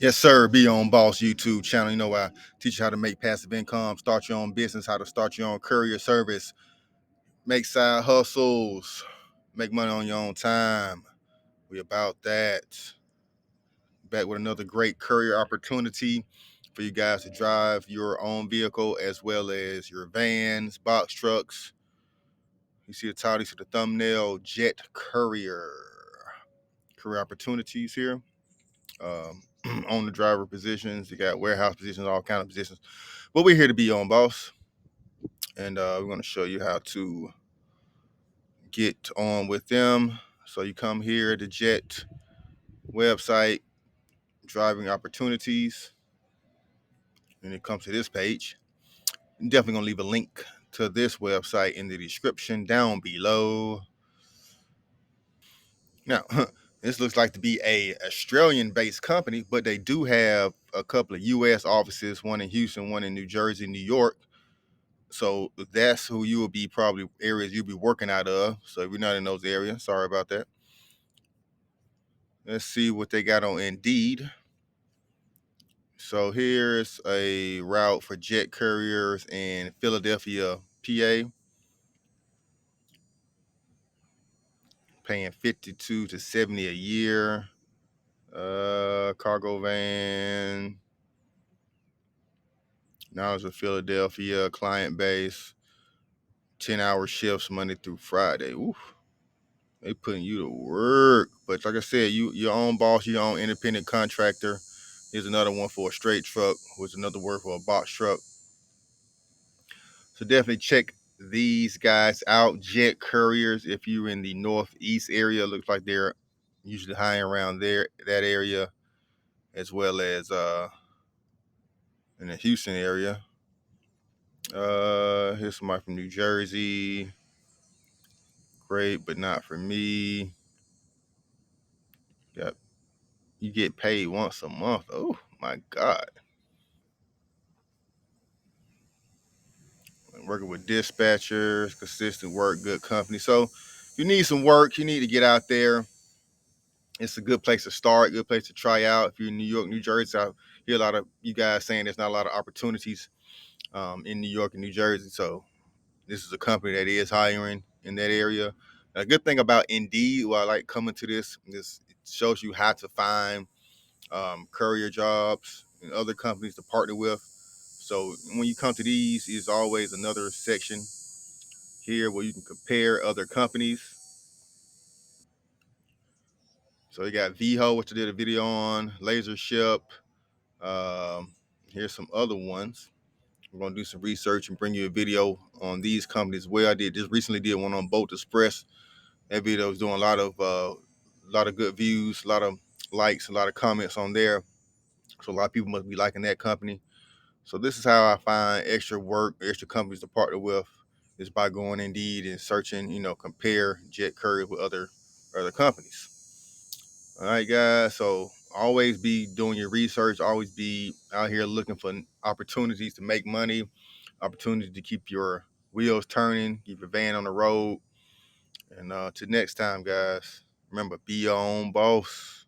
Yes, sir. Be on Boss YouTube channel. You know, I teach you how to make passive income, start your own business, how to start your own courier service, make side hustles, make money on your own time. We about that. Back with another great courier opportunity for you guys to drive your own vehicle as well as your vans, box trucks. You see the title, you see the thumbnail, Jet Courier. Career opportunities here. On the driver positions, you got warehouse positions, all kind of positions. But we're here to be on, boss, and we're going to show you how to get on with them. So you come here to Jet website, driving opportunities, and it comes to this page. I'm definitely going to leave a link to this website in the description down below. Now, this looks like to be a Australian-based company, but they do have a couple of U.S. offices, one in Houston, one in New Jersey, New York. So that's who you will be, probably areas you'll be working out of. So if you're not in those areas, sorry about that. Let's see what they got on Indeed. So here's a route for jet couriers in Philadelphia, PA, paying 52 to 70 a year. Cargo van. Now it's a Philadelphia client base. 10-hour shifts Monday through Friday. Oof. They putting you to work. But like I said, your own boss, your own independent contractor. Here's another one for a straight truck, which is another word for a box truck. So definitely check these guys out. Jet Couriers, if you're in the northeast area, looks like they're usually hiring around there, that area, as well as in the Houston area. Here's somebody from New Jersey. Great, but not for me. Yep. You get paid once a month. Oh my God. Working with dispatchers, consistent work, good company. So if you need some work, you need to get out there. It's a good place to start, good place to try out. If you're in New York, New Jersey, I hear a lot of you guys saying there's not a lot of opportunities in New York and New Jersey. So this is a company that is hiring in that area. A good thing about Indeed, why I like coming to this it shows you how to find courier jobs and other companies to partner with. So when you come to these, is always another section here where you can compare other companies. So you got VHO, which I did a video on, Laser Ship. Here's some other ones. We're gonna do some research and bring you a video on these companies. Where I did just recently did one on Bolt Express. That video is doing a lot of good views, a lot of likes, a lot of comments on there. So a lot of people must be liking that company. So this is how I find extra work, extra companies to partner with, is by going Indeed and searching, compare Jet Courier with other companies. All right, guys. So always be doing your research. Always be out here looking for opportunities to make money, opportunities to keep your wheels turning, keep your van on the road. And till next time, guys, remember, be your own boss.